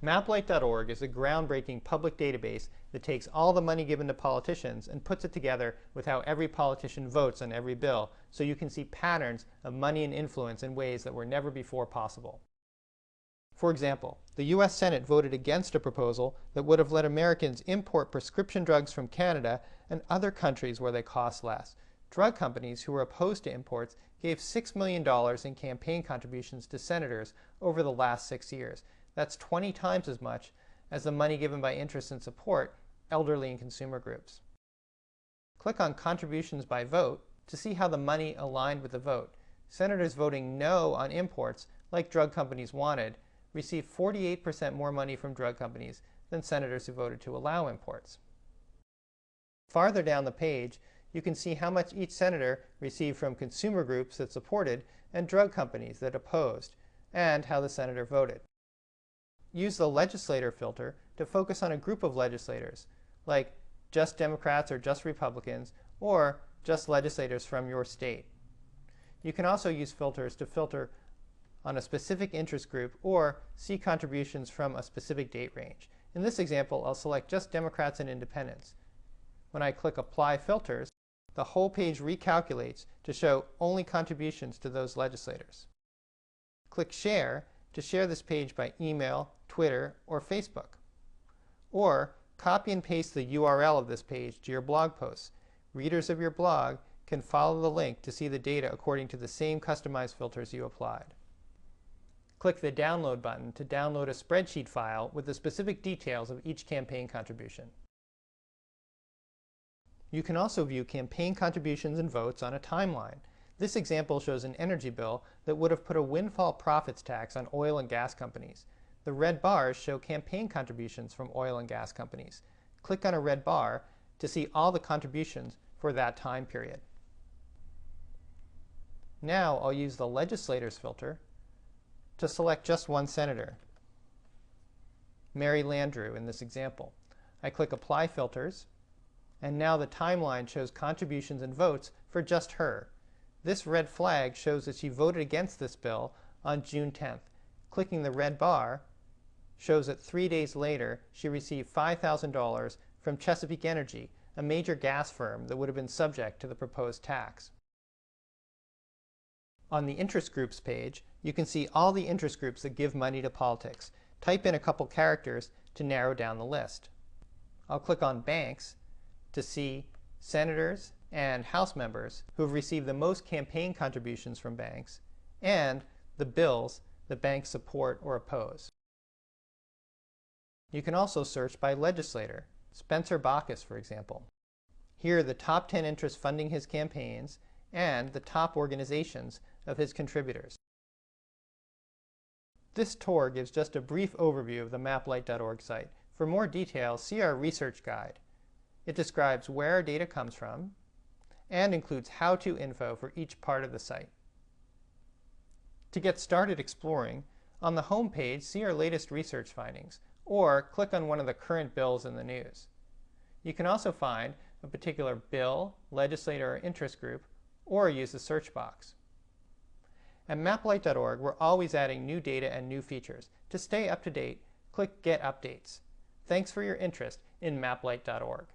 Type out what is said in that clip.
Maplight.org is a groundbreaking public database that takes all the money given to politicians and puts it together with how every politician votes on every bill, so you can see patterns of money and influence in ways that were never before possible. For example, the US Senate voted against a proposal that would have let Americans import prescription drugs from Canada and other countries where they cost less. Drug companies who were opposed to imports gave $6 million in campaign contributions to senators over the last 6 years. That's 20 times as much as the money given by interests and support elderly and consumer groups. Click on Contributions by Vote to see how the money aligned with the vote. Senators voting no on imports, like drug companies wanted, received 48% more money from drug companies than senators who voted to allow imports. Farther down the page, you can see how much each senator received from consumer groups that supported and drug companies that opposed, and how the senator voted. Use the legislator filter to focus on a group of legislators, like just Democrats or just Republicans, or just legislators from your state. You can also use filters to filter on a specific interest group or see contributions from a specific date range. In this example, I'll select just Democrats and Independents. When I click Apply Filters, the whole page recalculates to show only contributions to those legislators. Click Share to share this page by email, Twitter, or Facebook. Or copy and paste the URL of this page to your blog posts. Readers of your blog can follow the link to see the data according to the same customized filters you applied. Click the Download button to download a spreadsheet file with the specific details of each campaign contribution. You can also view campaign contributions and votes on a timeline. This example shows an energy bill that would have put a windfall profits tax on oil and gas companies. The red bars show campaign contributions from oil and gas companies. Click on a red bar to see all the contributions for that time period. Now I'll use the legislators filter to select just one senator, Mary Landrieu in this example. I click Apply Filters, and now the timeline shows contributions and votes for just her. This red flag shows that she voted against this bill on June 10th. Clicking the red bar shows that 3 days later she received $5,000 from Chesapeake Energy, a major gas firm that would have been subject to the proposed tax. On the Interest Groups page, you can see all the interest groups that give money to politics. Type in a couple characters to narrow down the list. I'll click on Banks to see senators and House members who have received the most campaign contributions from banks, and the bills that banks support or oppose. You can also search by legislator, Spencer Baucus, for example. Here are the top 10 interests funding his campaigns and the top organizations of his contributors. This tour gives just a brief overview of the maplight.org site. For more details, see our research guide. It describes where our data comes from and includes how-to info for each part of the site. To get started exploring, on the home page, see our latest research findings, or click on one of the current bills in the news. You can also find a particular bill, legislator, or interest group, or use the search box. At maplight.org, we're always adding new data and new features. To stay up to date, click Get Updates. Thanks for your interest in maplight.org.